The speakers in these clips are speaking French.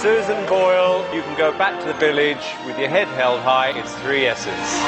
Susan Boyle, you can go back to the village with your head held high. It's 3S's.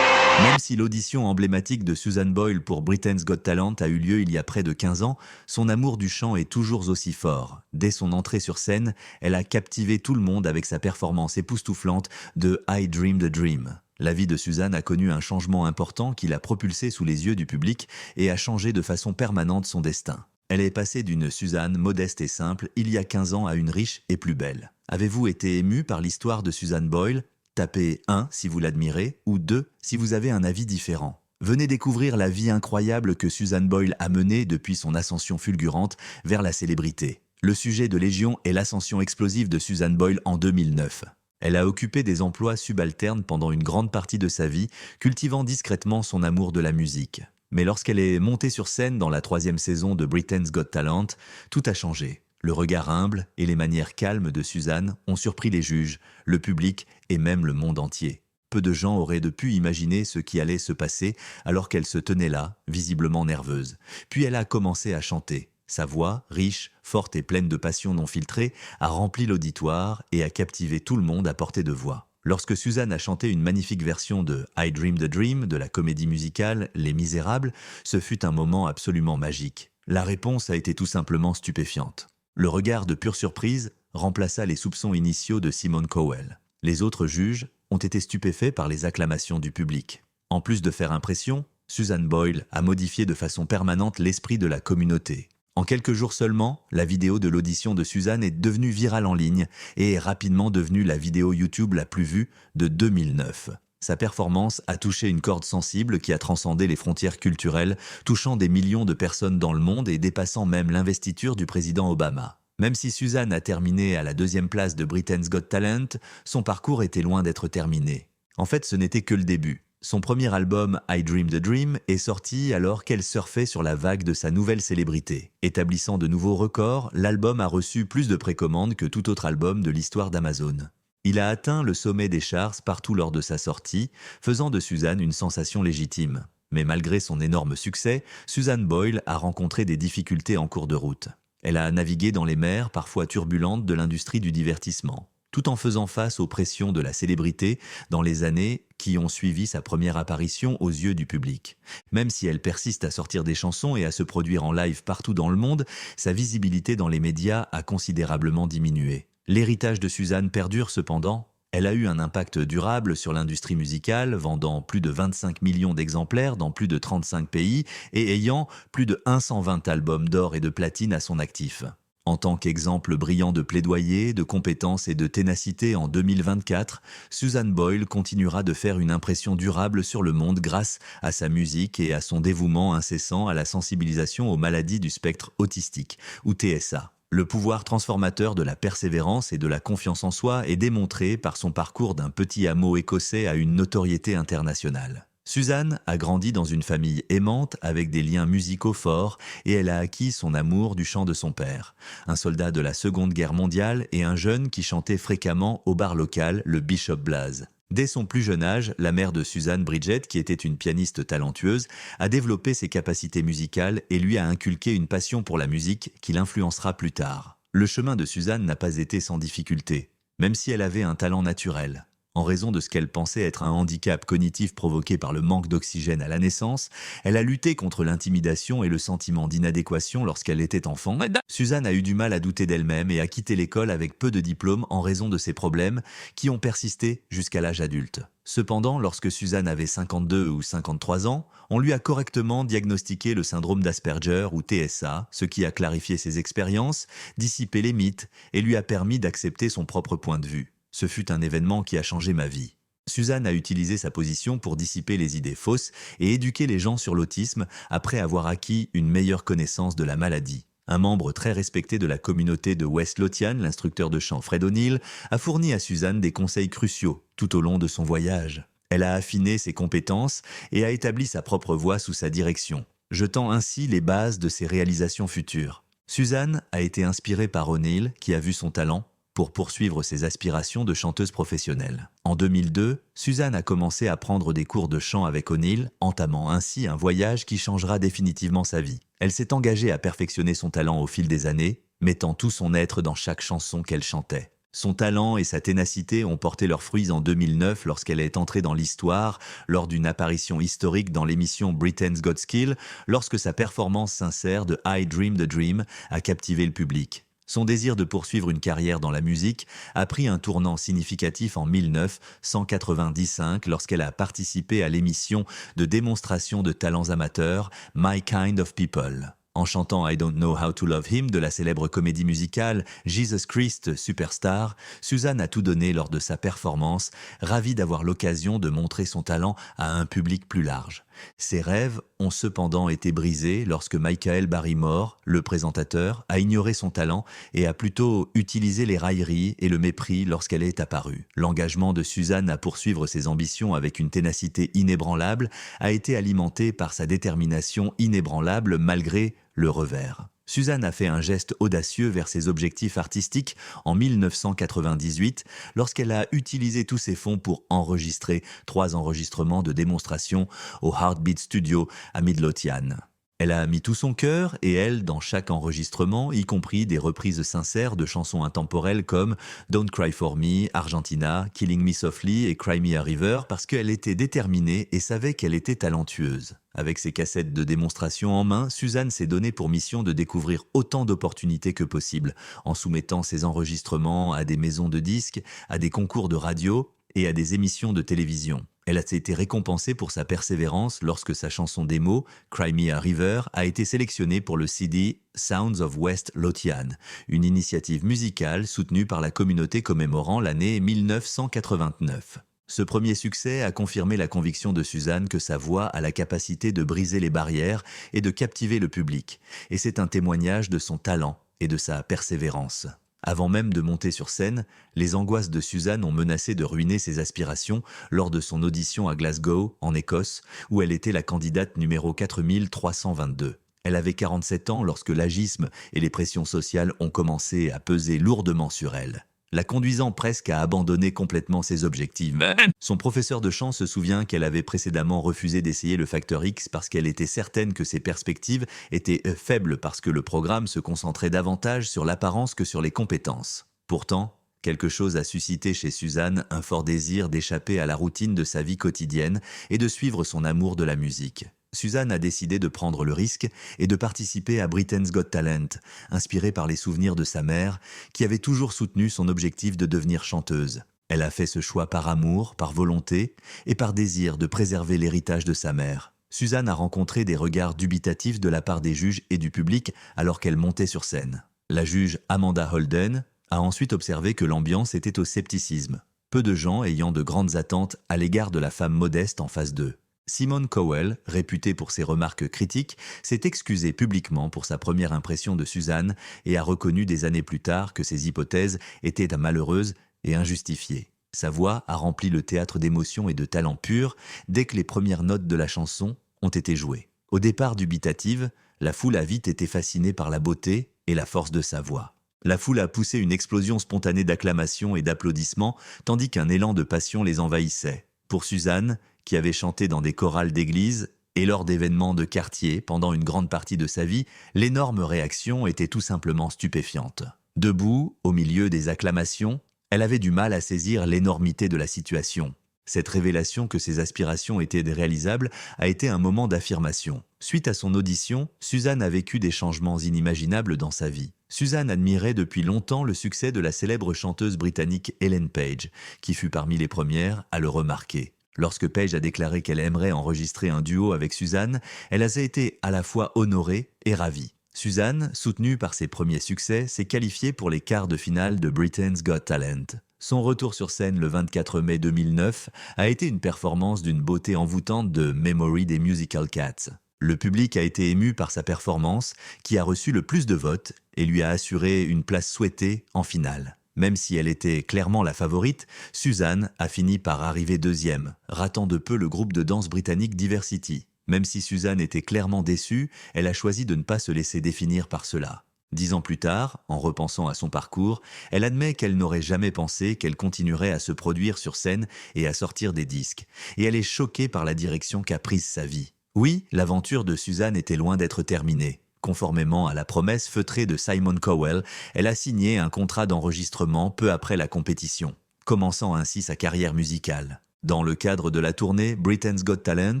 Même si l'audition emblématique de Susan Boyle pour Britain's Got Talent a eu lieu il y a près de 15 ans, son amour du chant est toujours aussi fort. Dès son entrée sur scène, elle a captivé tout le monde avec sa performance époustouflante de I Dreamed a Dream. La vie de Susan a connu un changement important qui l'a propulsée sous les yeux du public et a changé de façon permanente son destin. Elle est passée d'une Suzanne modeste et simple il y a 15 ans à une riche et plus belle. Avez-vous été ému par l'histoire de Susan Boyle ? Tapez 1 si vous l'admirez ou 2 si vous avez un avis différent. Venez découvrir la vie incroyable que Susan Boyle a menée depuis son ascension fulgurante vers la célébrité. Le sujet de Légion est l'ascension explosive de Susan Boyle en 2009. Elle a occupé des emplois subalternes pendant une grande partie de sa vie, cultivant discrètement son amour de la musique. Mais lorsqu'elle est montée sur scène dans la 3e saison de Britain's Got Talent, tout a changé. Le regard humble et les manières calmes de Suzanne ont surpris les juges, le public et même le monde entier. Peu de gens auraient pu imaginer ce qui allait se passer alors qu'elle se tenait là, visiblement nerveuse. Puis elle a commencé à chanter. Sa voix, riche, forte et pleine de passion non filtrée, a rempli l'auditoire et a captivé tout le monde à portée de voix. Lorsque Suzanne a chanté une magnifique version de I Dreamed a Dream de la comédie musicale Les Misérables, ce fut un moment absolument magique. La réponse a été tout simplement stupéfiante. Le regard de pure surprise remplaça les soupçons initiaux de Simone Cowell. Les autres juges ont été stupéfaits par les acclamations du public. En plus de faire impression, Susan Boyle a modifié de façon permanente l'esprit de la communauté. En quelques jours seulement, la vidéo de l'audition de Suzanne est devenue virale en ligne et est rapidement devenue la vidéo YouTube la plus vue de 2009. Sa performance a touché une corde sensible qui a transcendé les frontières culturelles, touchant des millions de personnes dans le monde et dépassant même l'investiture du président Obama. Même si Suzanne a terminé à la 2e place de Britain's Got Talent, son parcours était loin d'être terminé. En fait, ce n'était que le début. Son premier album, I Dreamed a Dream, est sorti alors qu'elle surfait sur la vague de sa nouvelle célébrité. Établissant de nouveaux records, l'album a reçu plus de précommandes que tout autre album de l'histoire d'Amazon. Il a atteint le sommet des charts partout lors de sa sortie, faisant de Suzanne une sensation légitime. Mais malgré son énorme succès, Susan Boyle a rencontré des difficultés en cours de route. Elle a navigué dans les mers parfois turbulentes de l'industrie du divertissement, tout en faisant face aux pressions de la célébrité dans les années qui ont suivi sa première apparition aux yeux du public. Même si elle persiste à sortir des chansons et à se produire en live partout dans le monde, sa visibilité dans les médias a considérablement diminué. L'héritage de Suzanne perdure cependant. Elle a eu un impact durable sur l'industrie musicale, vendant plus de 25 millions d'exemplaires dans plus de 35 pays et ayant plus de 120 albums d'or et de platine à son actif. En tant qu'exemple brillant de plaidoyer, de compétence et de ténacité en 2024, Susan Boyle continuera de faire une impression durable sur le monde grâce à sa musique et à son dévouement incessant à la sensibilisation aux maladies du spectre autistique, ou TSA. Le pouvoir transformateur de la persévérance et de la confiance en soi est démontré par son parcours d'un petit hameau écossais à une notoriété internationale. Suzanne a grandi dans une famille aimante avec des liens musicaux forts et elle a acquis son amour du chant de son père, un soldat de la Seconde Guerre mondiale et un jeune qui chantait fréquemment au bar local, le Bishop Blaze. Dès son plus jeune âge, la mère de Suzanne, Bridget, qui était une pianiste talentueuse, a développé ses capacités musicales et lui a inculqué une passion pour la musique qui l'influencera plus tard. Le chemin de Suzanne n'a pas été sans difficulté, même si elle avait un talent naturel. En raison de ce qu'elle pensait être un handicap cognitif provoqué par le manque d'oxygène à la naissance, elle a lutté contre l'intimidation et le sentiment d'inadéquation lorsqu'elle était enfant. Suzanne a eu du mal à douter d'elle-même et a quitté l'école avec peu de diplômes en raison de ses problèmes qui ont persisté jusqu'à l'âge adulte. Cependant, lorsque Suzanne avait 52 ou 53 ans, on lui a correctement diagnostiqué le syndrome d'Asperger ou TSA, ce qui a clarifié ses expériences, dissipé les mythes et lui a permis d'accepter son propre point de vue. Ce fut un événement qui a changé ma vie. Suzanne a utilisé sa position pour dissiper les idées fausses et éduquer les gens sur l'autisme après avoir acquis une meilleure connaissance de la maladie. Un membre très respecté de la communauté de West Lothian, l'instructeur de chant Fred O'Neill, a fourni à Suzanne des conseils cruciaux tout au long de son voyage. Elle a affiné ses compétences et a établi sa propre voie sous sa direction, jetant ainsi les bases de ses réalisations futures. Suzanne a été inspirée par O'Neill, qui a vu son talent, pour poursuivre ses aspirations de chanteuse professionnelle. En 2002, Suzanne a commencé à prendre des cours de chant avec O'Neill, entamant ainsi un voyage qui changera définitivement sa vie. Elle s'est engagée à perfectionner son talent au fil des années, mettant tout son être dans chaque chanson qu'elle chantait. Son talent et sa ténacité ont porté leurs fruits en 2009 lorsqu'elle est entrée dans l'histoire lors d'une apparition historique dans l'émission Britain's Got Skill, lorsque sa performance sincère de I Dream the Dream a captivé le public. Son désir de poursuivre une carrière dans la musique a pris un tournant significatif en 1995 lorsqu'elle a participé à l'émission de démonstration de talents amateurs My Kind of People. En chantant I Don't Know How to Love Him de la célèbre comédie musicale Jesus Christ Superstar, Suzanne a tout donné lors de sa performance, ravie d'avoir l'occasion de montrer son talent à un public plus large. Ses rêves ont cependant été brisés lorsque Michael Barrymore, le présentateur, a ignoré son talent et a plutôt utilisé les railleries et le mépris lorsqu'elle est apparue. L'engagement de Suzanne à poursuivre ses ambitions avec une ténacité inébranlable a été alimenté par sa détermination inébranlable malgré le revers. Suzanne a fait un geste audacieux vers ses objectifs artistiques en 1998 lorsqu'elle a utilisé tous ses fonds pour enregistrer 3 enregistrements de démonstration au Heartbeat Studio à Midlothian. Elle a mis tout son cœur et elle dans chaque enregistrement, y compris des reprises sincères de chansons intemporelles comme Don't Cry For Me, Argentina, Killing Me Softly et Cry Me a River parce qu'elle était déterminée et savait qu'elle était talentueuse. Avec ses cassettes de démonstration en main, Suzanne s'est donné pour mission de découvrir autant d'opportunités que possible, en soumettant ses enregistrements à des maisons de disques, à des concours de radio et à des émissions de télévision. Elle a été récompensée pour sa persévérance lorsque sa chanson démo, Cry Me a River, a été sélectionnée pour le CD Sounds of West Lothian, une initiative musicale soutenue par la communauté commémorant l'année 1989. Ce premier succès a confirmé la conviction de Suzanne que sa voix a la capacité de briser les barrières et de captiver le public, et c'est un témoignage de son talent et de sa persévérance. Avant même de monter sur scène, les angoisses de Suzanne ont menacé de ruiner ses aspirations lors de son audition à Glasgow, en Écosse, où elle était la candidate numéro 4322. Elle avait 47 ans lorsque l'agisme et les pressions sociales ont commencé à peser lourdement sur elle, la conduisant presque à abandonner complètement ses objectifs. Son professeur de chant se souvient qu'elle avait précédemment refusé d'essayer le facteur X parce qu'elle était certaine que ses perspectives étaient faibles parce que le programme se concentrait davantage sur l'apparence que sur les compétences. Pourtant, quelque chose a suscité chez Suzanne un fort désir d'échapper à la routine de sa vie quotidienne et de suivre son amour de la musique. Suzanne a décidé de prendre le risque et de participer à Britain's Got Talent, inspirée par les souvenirs de sa mère, qui avait toujours soutenu son objectif de devenir chanteuse. Elle a fait ce choix par amour, par volonté et par désir de préserver l'héritage de sa mère. Suzanne a rencontré des regards dubitatifs de la part des juges et du public alors qu'elle montait sur scène. La juge Amanda Holden a ensuite observé que l'ambiance était au scepticisme, peu de gens ayant de grandes attentes à l'égard de la femme modeste en face d'eux. Simone Cowell, réputée pour ses remarques critiques, s'est excusée publiquement pour sa première impression de Suzanne et a reconnu des années plus tard que ses hypothèses étaient malheureuses et injustifiées. Sa voix a rempli le théâtre d'émotions et de talent pur dès que les premières notes de la chanson ont été jouées. Au départ dubitative, la foule a vite été fascinée par la beauté et la force de sa voix. La foule a poussé une explosion spontanée d'acclamations et d'applaudissements, tandis qu'un élan de passion les envahissait. Pour Suzanne, qui avait chanté dans des chorales d'église et lors d'événements de quartier pendant une grande partie de sa vie, l'énorme réaction était tout simplement stupéfiante. Debout, au milieu des acclamations, elle avait du mal à saisir l'énormité de la situation. Cette révélation que ses aspirations étaient réalisables a été un moment d'affirmation. Suite à son audition, Suzanne a vécu des changements inimaginables dans sa vie. Suzanne admirait depuis longtemps le succès de la célèbre chanteuse britannique Ellen Page, qui fut parmi les premières à le remarquer. Lorsque Page a déclaré qu'elle aimerait enregistrer un duo avec Suzanne, elle a été à la fois honorée et ravie. Suzanne, soutenue par ses premiers succès, s'est qualifiée pour les quarts de finale de Britain's Got Talent. Son retour sur scène le 24 mai 2009 a été une performance d'une beauté envoûtante de Memory des Musical Cats. Le public a été ému par sa performance, qui a reçu le plus de votes et lui a assuré une place souhaitée en finale. Même si elle était clairement la favorite, Suzanne a fini par arriver deuxième, ratant de peu le groupe de danse britannique Diversity. Même si Suzanne était clairement déçue, elle a choisi de ne pas se laisser définir par cela. 10 ans plus tard, en repensant à son parcours, elle admet qu'elle n'aurait jamais pensé qu'elle continuerait à se produire sur scène et à sortir des disques. Et elle est choquée par la direction qu'a prise sa vie. Oui, l'aventure de Suzanne était loin d'être terminée. Conformément à la promesse feutrée de Simon Cowell, elle a signé un contrat d'enregistrement peu après la compétition, commençant ainsi sa carrière musicale. Dans le cadre de la tournée Britain's Got Talent,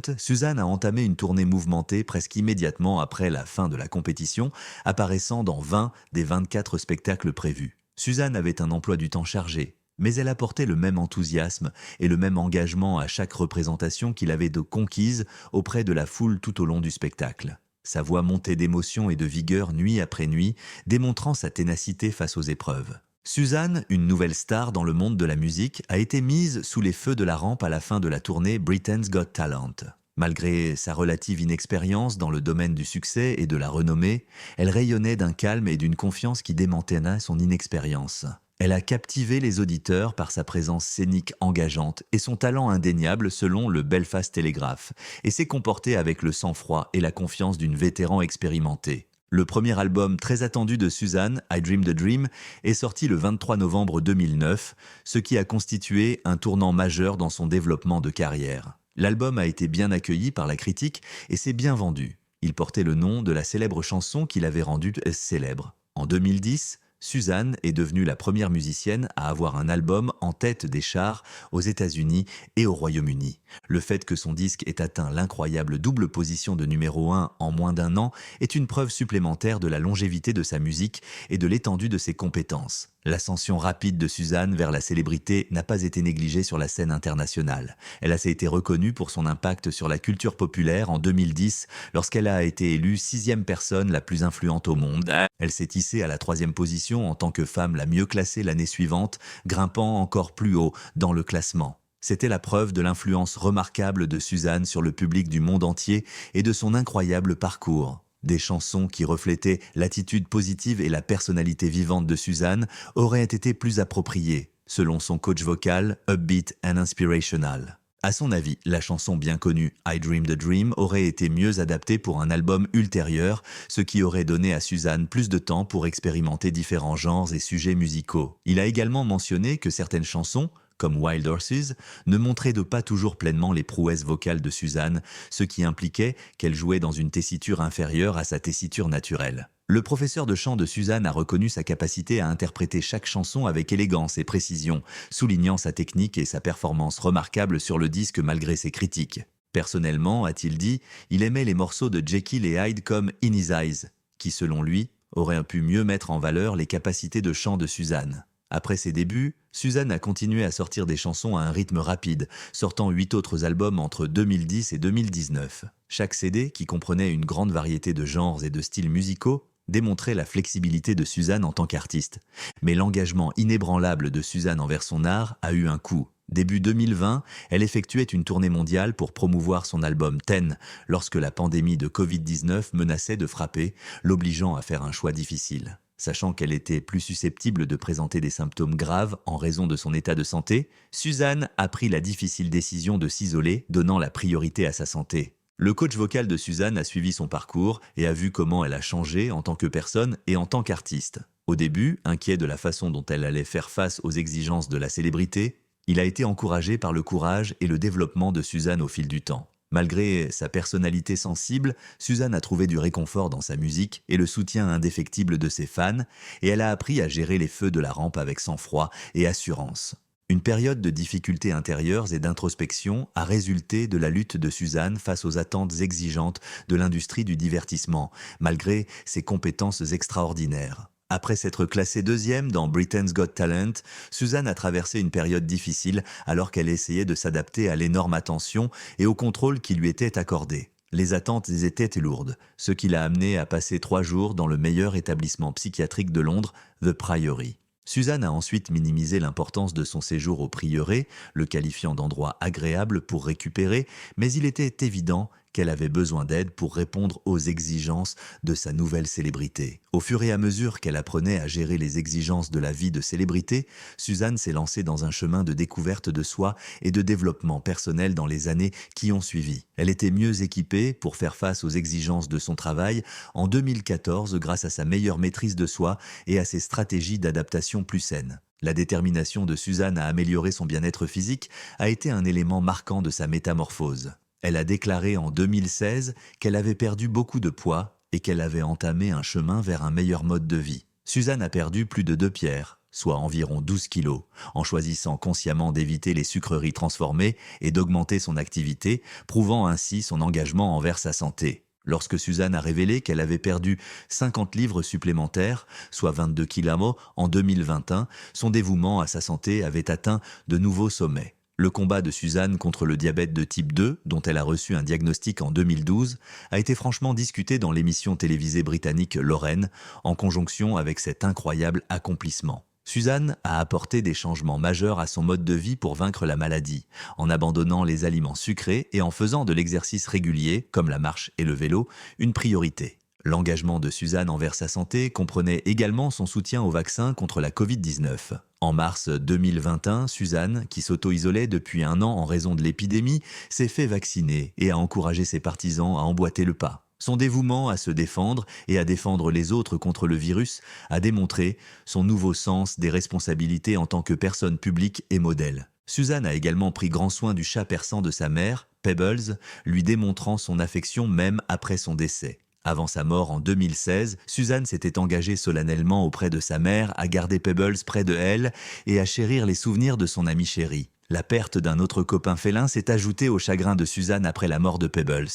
Suzanne a entamé une tournée mouvementée presque immédiatement après la fin de la compétition, apparaissant dans 20 des 24 spectacles prévus. Suzanne avait un emploi du temps chargé, mais elle apportait le même enthousiasme et le même engagement à chaque représentation qu'il avait de conquise auprès de la foule tout au long du spectacle. Sa voix montait d'émotion et de vigueur nuit après nuit, démontrant sa ténacité face aux épreuves. Suzanne, une nouvelle star dans le monde de la musique, a été mise sous les feux de la rampe à la fin de la tournée Britain's Got Talent. Malgré sa relative inexpérience dans le domaine du succès et de la renommée, elle rayonnait d'un calme et d'une confiance qui démantèlent son inexpérience. Elle a captivé les auditeurs par sa présence scénique engageante et son talent indéniable selon le Belfast Telegraph, et s'est comportée avec le sang-froid et la confiance d'une vétéran expérimentée. Le premier album très attendu de Suzanne, I Dream the Dream, est sorti le 23 novembre 2009, ce qui a constitué un tournant majeur dans son développement de carrière. L'album a été bien accueilli par la critique et s'est bien vendu. Il portait le nom de la célèbre chanson qu'il avait rendue célèbre. En 2010, Suzanne est devenue la première musicienne à avoir un album en tête des charts aux États-Unis et au Royaume-Uni. Le fait que son disque ait atteint l'incroyable double position de numéro 1 en moins d'un an est une preuve supplémentaire de la longévité de sa musique et de l'étendue de ses compétences. L'ascension rapide de Suzanne vers la célébrité n'a pas été négligée sur la scène internationale. Elle a été reconnue pour son impact sur la culture populaire en 2010 lorsqu'elle a été élue 6e personne la plus influente au monde. Elle s'est hissée à la 3e position en tant que femme la mieux classée l'année suivante, grimpant encore plus haut dans le classement. C'était la preuve de l'influence remarquable de Suzanne sur le public du monde entier et de son incroyable parcours. Des chansons qui reflétaient l'attitude positive et la personnalité vivante de Suzanne auraient été plus appropriées, selon son coach vocal Upbeat and Inspirational. À son avis, la chanson bien connue I Dream the Dream aurait été mieux adaptée pour un album ultérieur, ce qui aurait donné à Suzanne plus de temps pour expérimenter différents genres et sujets musicaux. Il a également mentionné que certaines chansons, comme Wild Horses, ne montraient pas toujours pleinement les prouesses vocales de Suzanne, ce qui impliquait qu'elle jouait dans une tessiture inférieure à sa tessiture naturelle. Le professeur de chant de Suzanne a reconnu sa capacité à interpréter chaque chanson avec élégance et précision, soulignant sa technique et sa performance remarquables sur le disque malgré ses critiques. Personnellement, a-t-il dit, il aimait les morceaux de Jekyll et Hyde comme In His Eyes, qui selon lui, auraient pu mieux mettre en valeur les capacités de chant de Suzanne. Après ses débuts, Suzanne a continué à sortir des chansons à un rythme rapide, sortant 8 autres albums entre 2010 et 2019. Chaque CD, qui comprenait une grande variété de genres et de styles musicaux, démontrait la flexibilité de Suzanne en tant qu'artiste. Mais l'engagement inébranlable de Suzanne envers son art a eu un coût. Début 2020, elle effectuait une tournée mondiale pour promouvoir son album Ten, lorsque la pandémie de Covid-19 menaçait de frapper, l'obligeant à faire un choix difficile. Sachant qu'elle était plus susceptible de présenter des symptômes graves en raison de son état de santé, Suzanne a pris la difficile décision de s'isoler, donnant la priorité à sa santé. Le coach vocal de Suzanne a suivi son parcours et a vu comment elle a changé en tant que personne et en tant qu'artiste. Au début, inquiet de la façon dont elle allait faire face aux exigences de la célébrité, il a été encouragé par le courage et le développement de Suzanne au fil du temps. Malgré sa personnalité sensible, Suzanne a trouvé du réconfort dans sa musique et le soutien indéfectible de ses fans, et elle a appris à gérer les feux de la rampe avec sang-froid et assurance. Une période de difficultés intérieures et d'introspection a résulté de la lutte de Suzanne face aux attentes exigeantes de l'industrie du divertissement, malgré ses compétences extraordinaires. Après s'être classée 2e dans Britain's Got Talent, Suzanne a traversé une période difficile alors qu'elle essayait de s'adapter à l'énorme attention et au contrôle qui lui était accordé. Les attentes étaient lourdes, ce qui l'a amenée à passer 3 jours dans le meilleur établissement psychiatrique de Londres, The Priory. Suzanne a ensuite minimisé l'importance de son séjour au prieuré, le qualifiant d'endroit agréable pour récupérer, mais il était évident qu'elle avait besoin d'aide pour répondre aux exigences de sa nouvelle célébrité. Au fur et à mesure qu'elle apprenait à gérer les exigences de la vie de célébrité, Suzanne s'est lancée dans un chemin de découverte de soi et de développement personnel dans les années qui ont suivi. Elle était mieux équipée pour faire face aux exigences de son travail en 2014 grâce à sa meilleure maîtrise de soi et à ses stratégies d'adaptation plus saines. La détermination de Suzanne à améliorer son bien-être physique a été un élément marquant de sa métamorphose. Elle a déclaré en 2016 qu'elle avait perdu beaucoup de poids et qu'elle avait entamé un chemin vers un meilleur mode de vie. Suzanne a perdu plus de 2 pierres, soit environ 12 kilos, en choisissant consciemment d'éviter les sucreries transformées et d'augmenter son activité, prouvant ainsi son engagement envers sa santé. Lorsque Suzanne a révélé qu'elle avait perdu 50 livres supplémentaires, soit 22 kilos en 2021, son dévouement à sa santé avait atteint de nouveaux sommets. Le combat de Suzanne contre le diabète de type 2, dont elle a reçu un diagnostic en 2012, a été franchement discuté dans l'émission télévisée britannique Lorraine, en conjonction avec cet incroyable accomplissement. Suzanne a apporté des changements majeurs à son mode de vie pour vaincre la maladie, en abandonnant les aliments sucrés et en faisant de l'exercice régulier, comme la marche et le vélo, une priorité. L'engagement de Suzanne envers sa santé comprenait également son soutien au vaccin contre la Covid-19. En mars 2021, Suzanne, qui s'auto-isolait depuis 1 an en raison de l'épidémie, s'est fait vacciner et a encouragé ses partisans à emboîter le pas. Son dévouement à se défendre et à défendre les autres contre le virus a démontré son nouveau sens des responsabilités en tant que personne publique et modèle. Suzanne a également pris grand soin du chat persan de sa mère, Pebbles, lui démontrant son affection même après son décès. Avant sa mort en 2016, Suzanne s'était engagée solennellement auprès de sa mère à garder Pebbles près de elle et à chérir les souvenirs de son ami chéri. La perte d'un autre copain félin s'est ajoutée au chagrin de Suzanne après la mort de Pebbles.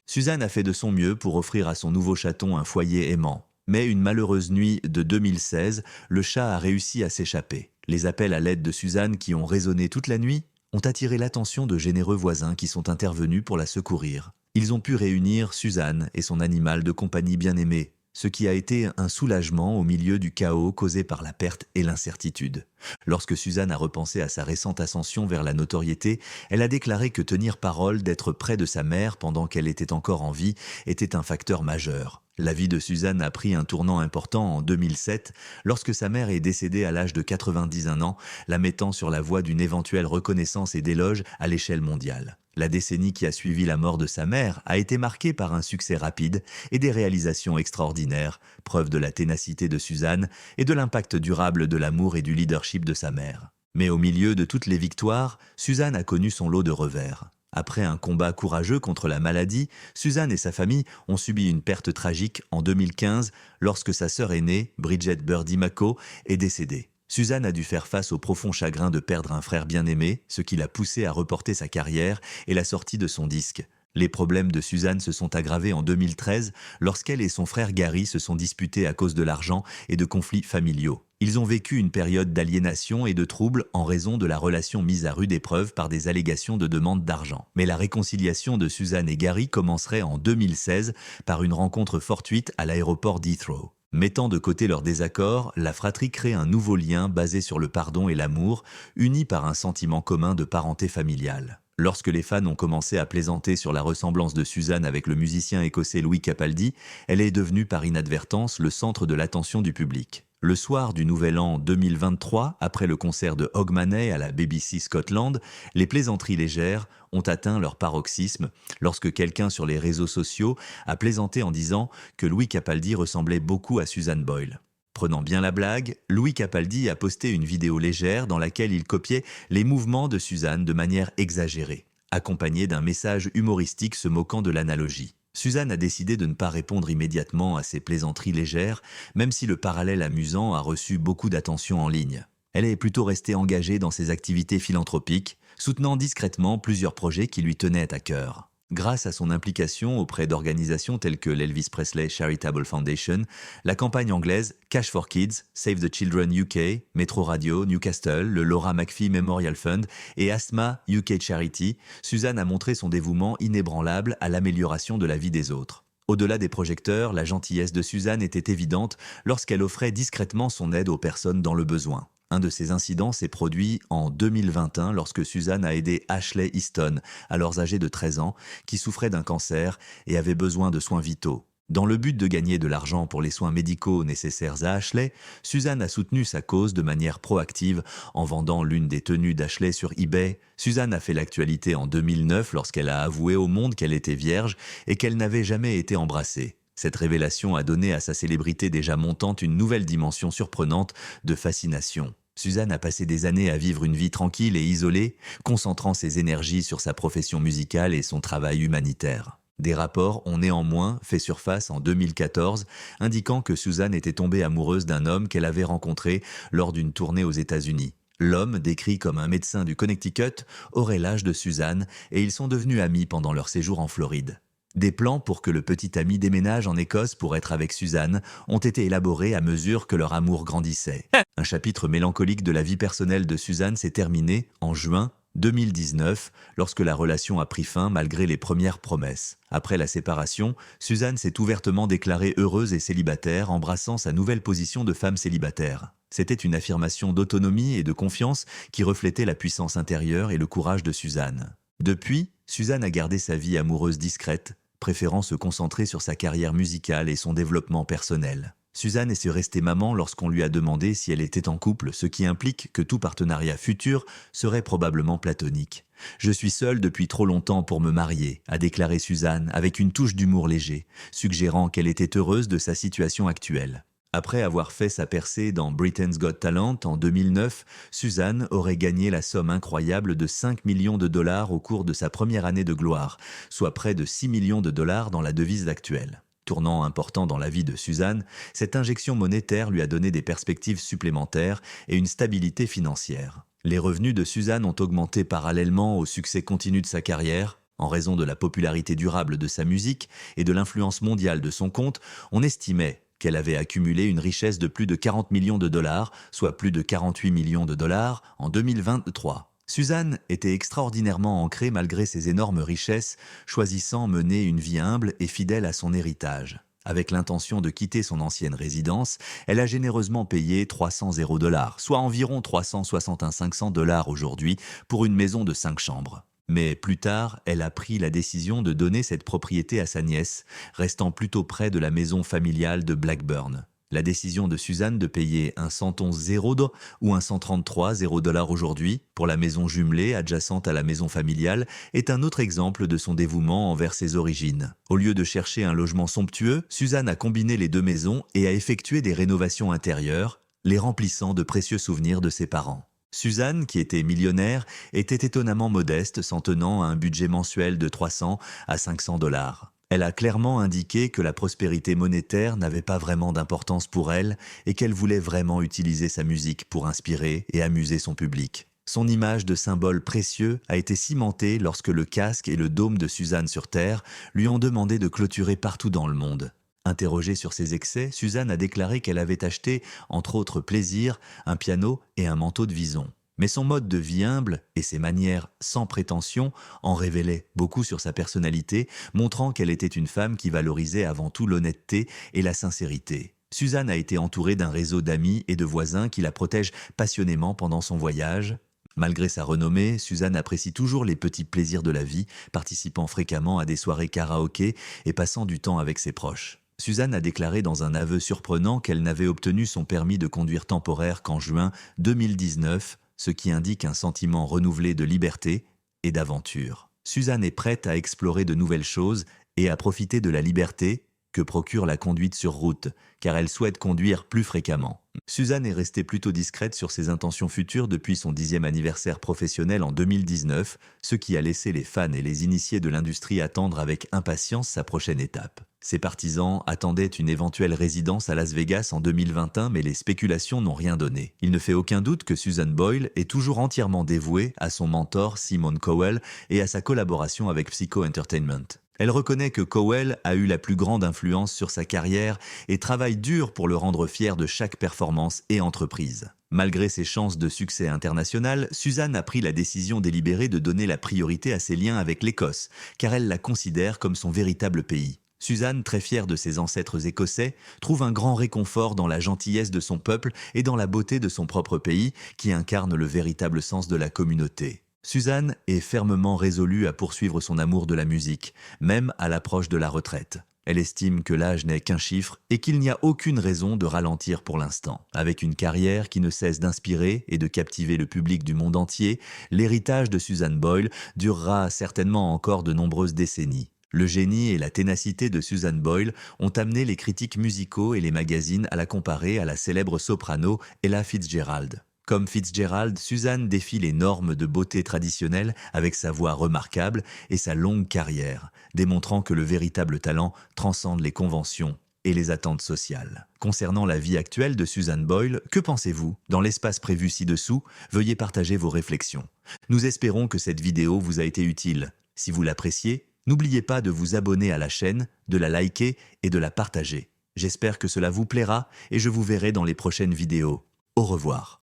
Suzanne a fait de son mieux pour offrir à son nouveau chaton un foyer aimant. Mais une malheureuse nuit de 2016, le chat a réussi à s'échapper. Les appels à l'aide de Suzanne qui ont résonné toute la nuit ont attiré l'attention de généreux voisins qui sont intervenus pour la secourir. Ils ont pu réunir Suzanne et son animal de compagnie bien-aimé, ce qui a été un soulagement au milieu du chaos causé par la perte et l'incertitude. Lorsque Suzanne a repensé à sa récente ascension vers la notoriété, elle a déclaré que tenir parole d'être près de sa mère pendant qu'elle était encore en vie était un facteur majeur. La vie de Suzanne a pris un tournant important en 2007, lorsque sa mère est décédée à l'âge de 91 ans, la mettant sur la voie d'une éventuelle reconnaissance et d'éloge à l'échelle mondiale. La décennie qui a suivi la mort de sa mère a été marquée par un succès rapide et des réalisations extraordinaires, preuve de la ténacité de Suzanne et de l'impact durable de l'amour et du leadership de sa mère. Mais au milieu de toutes les victoires, Suzanne a connu son lot de revers. Après un combat courageux contre la maladie, Suzanne et sa famille ont subi une perte tragique en 2015 lorsque sa sœur aînée, Bridget Birdie Mako, est décédée. Suzanne a dû faire face au profond chagrin de perdre un frère bien-aimé, ce qui l'a poussée à reporter sa carrière et la sortie de son disque. Les problèmes de Suzanne se sont aggravés en 2013 lorsqu'elle et son frère Gary se sont disputés à cause de l'argent et de conflits familiaux. Ils ont vécu une période d'aliénation et de troubles en raison de la relation mise à rude épreuve par des allégations de demande d'argent. Mais la réconciliation de Suzanne et Gary commencerait en 2016 par une rencontre fortuite à l'aéroport d'Heathrow. Mettant de côté leurs désaccords, la fratrie crée un nouveau lien basé sur le pardon et l'amour, unis par un sentiment commun de parenté familiale. Lorsque les fans ont commencé à plaisanter sur la ressemblance de Suzanne avec le musicien écossais Louis Capaldi, elle est devenue par inadvertance le centre de l'attention du public. Le soir du Nouvel An 2023, après le concert de Hogmanay à la BBC Scotland, les plaisanteries légères ont atteint leur paroxysme lorsque quelqu'un sur les réseaux sociaux a plaisanté en disant que Louis Capaldi ressemblait beaucoup à Susan Boyle. Prenant bien la blague, Louis Capaldi a posté une vidéo légère dans laquelle il copiait les mouvements de Suzanne de manière exagérée, accompagnée d'un message humoristique se moquant de l'analogie. Suzanne a décidé de ne pas répondre immédiatement à ces plaisanteries légères, même si le parallèle amusant a reçu beaucoup d'attention en ligne. Elle est plutôt restée engagée dans ses activités philanthropiques, soutenant discrètement plusieurs projets qui lui tenaient à cœur. Grâce à son implication auprès d'organisations telles que l'Elvis Presley Charitable Foundation, la campagne anglaise Cash for Kids, Save the Children UK, Metro Radio, Newcastle, le Laura McPhee Memorial Fund et Asthma UK Charity, Suzanne a montré son dévouement inébranlable à l'amélioration de la vie des autres. Au-delà des projecteurs, la gentillesse de Suzanne était évidente lorsqu'elle offrait discrètement son aide aux personnes dans le besoin. Un de ces incidents s'est produit en 2021 lorsque Suzanne a aidé Ashley Easton, alors âgée de 13 ans, qui souffrait d'un cancer et avait besoin de soins vitaux. Dans le but de gagner de l'argent pour les soins médicaux nécessaires à Ashley, Suzanne a soutenu sa cause de manière proactive en vendant l'une des tenues d'Ashley sur eBay. Suzanne a fait l'actualité en 2009 lorsqu'elle a avoué au monde qu'elle était vierge et qu'elle n'avait jamais été embrassée. Cette révélation a donné à sa célébrité déjà montante une nouvelle dimension surprenante de fascination. Suzanne a passé des années à vivre une vie tranquille et isolée, concentrant ses énergies sur sa profession musicale et son travail humanitaire. Des rapports ont néanmoins fait surface en 2014, indiquant que Suzanne était tombée amoureuse d'un homme qu'elle avait rencontré lors d'une tournée aux États-Unis. L'homme, décrit comme un médecin du Connecticut, aurait l'âge de Suzanne et ils sont devenus amis pendant leur séjour en Floride. Des plans pour que le petit ami déménage en Écosse pour être avec Suzanne ont été élaborés à mesure que leur amour grandissait. Un chapitre mélancolique de la vie personnelle de Suzanne s'est terminé en juin 2019, lorsque la relation a pris fin malgré les premières promesses. Après la séparation, Suzanne s'est ouvertement déclarée heureuse et célibataire, embrassant sa nouvelle position de femme célibataire. C'était une affirmation d'autonomie et de confiance qui reflétait la puissance intérieure et le courage de Suzanne. Depuis, Suzanne a gardé sa vie amoureuse discrète, préférant se concentrer sur sa carrière musicale et son développement personnel. Suzanne est restée maman lorsqu'on lui a demandé si elle était en couple, ce qui implique que tout partenariat futur serait probablement platonique. « Je suis seule depuis trop longtemps pour me marier », a déclaré Suzanne avec une touche d'humour léger, suggérant qu'elle était heureuse de sa situation actuelle. Après avoir fait sa percée dans Britain's Got Talent en 2009, Suzanne aurait gagné la somme incroyable de 5 millions de dollars au cours de sa première année de gloire, soit près de 6 millions de dollars dans la devise actuelle. Tournant important dans la vie de Suzanne, cette injection monétaire lui a donné des perspectives supplémentaires et une stabilité financière. Les revenus de Suzanne ont augmenté parallèlement au succès continu de sa carrière. En raison de la popularité durable de sa musique et de l'influence mondiale de son compte, on estimait qu'elle avait accumulé une richesse de plus de 40 millions de dollars, soit plus de 48 millions de dollars en 2023. Suzanne était extraordinairement ancrée malgré ses énormes richesses, choisissant mener une vie humble et fidèle à son héritage. Avec l'intention de quitter son ancienne résidence, elle a généreusement payé 300 $, soit environ 365 $ aujourd'hui, pour une maison de 5 chambres. Mais plus tard, elle a pris la décision de donner cette propriété à sa nièce, restant plutôt près de la maison familiale de Blackburn. La décision de Suzanne de payer un 111 € ou un 133 $ aujourd'hui pour la maison jumelée adjacente à la maison familiale est un autre exemple de son dévouement envers ses origines. Au lieu de chercher un logement somptueux, Suzanne a combiné les deux maisons et a effectué des rénovations intérieures, les remplissant de précieux souvenirs de ses parents. Suzanne, qui était millionnaire, était étonnamment modeste, s'en tenant à un budget mensuel de 300 à 500 $. Elle a clairement indiqué que la prospérité monétaire n'avait pas vraiment d'importance pour elle et qu'elle voulait vraiment utiliser sa musique pour inspirer et amuser son public. Son image de symbole précieux a été cimentée lorsque le casque et le dôme de Suzanne sur Terre lui ont demandé de clôturer partout dans le monde. Interrogée sur ses excès, Suzanne a déclaré qu'elle avait acheté, entre autres plaisirs, un piano et un manteau de vison. Mais son mode de vie humble et ses manières sans prétention en révélaient beaucoup sur sa personnalité, montrant qu'elle était une femme qui valorisait avant tout l'honnêteté et la sincérité. Suzanne a été entourée d'un réseau d'amis et de voisins qui la protègent passionnément pendant son voyage. Malgré sa renommée, Suzanne apprécie toujours les petits plaisirs de la vie, participant fréquemment à des soirées karaoké et passant du temps avec ses proches. Suzanne a déclaré dans un aveu surprenant qu'elle n'avait obtenu son permis de conduire temporaire qu'en juin 2019, ce qui indique un sentiment renouvelé de liberté et d'aventure. Suzanne est prête à explorer de nouvelles choses et à profiter de la liberté que procure la conduite sur route, car elle souhaite conduire plus fréquemment. Suzanne est restée plutôt discrète sur ses intentions futures depuis son 10e anniversaire professionnel en 2019, ce qui a laissé les fans et les initiés de l'industrie attendre avec impatience sa prochaine étape. Ses partisans attendaient une éventuelle résidence à Las Vegas en 2021, mais les spéculations n'ont rien donné. Il ne fait aucun doute que Susan Boyle est toujours entièrement dévouée à son mentor Simon Cowell et à sa collaboration avec Psycho Entertainment. Elle reconnaît que Cowell a eu la plus grande influence sur sa carrière et travaille dur pour le rendre fier de chaque performance et entreprise. Malgré ses chances de succès international, Suzanne a pris la décision délibérée de donner la priorité à ses liens avec l'Écosse, car elle la considère comme son véritable pays. Suzanne, très fière de ses ancêtres écossais, trouve un grand réconfort dans la gentillesse de son peuple et dans la beauté de son propre pays, qui incarne le véritable sens de la communauté. Suzanne est fermement résolue à poursuivre son amour de la musique, même à l'approche de la retraite. Elle estime que l'âge n'est qu'un chiffre et qu'il n'y a aucune raison de ralentir pour l'instant. Avec une carrière qui ne cesse d'inspirer et de captiver le public du monde entier, l'héritage de Susan Boyle durera certainement encore de nombreuses décennies. Le génie et la ténacité de Susan Boyle ont amené les critiques musicaux et les magazines à la comparer à la célèbre soprano Ella Fitzgerald. Comme Fitzgerald, Suzanne défie les normes de beauté traditionnelles avec sa voix remarquable et sa longue carrière, démontrant que le véritable talent transcende les conventions et les attentes sociales. Concernant la vie actuelle de Susan Boyle, que pensez-vous? Dans l'espace prévu ci-dessous, veuillez partager vos réflexions. Nous espérons que cette vidéo vous a été utile. Si vous l'appréciez, n'oubliez pas de vous abonner à la chaîne, de la liker et de la partager. J'espère que cela vous plaira et je vous verrai dans les prochaines vidéos. Au revoir.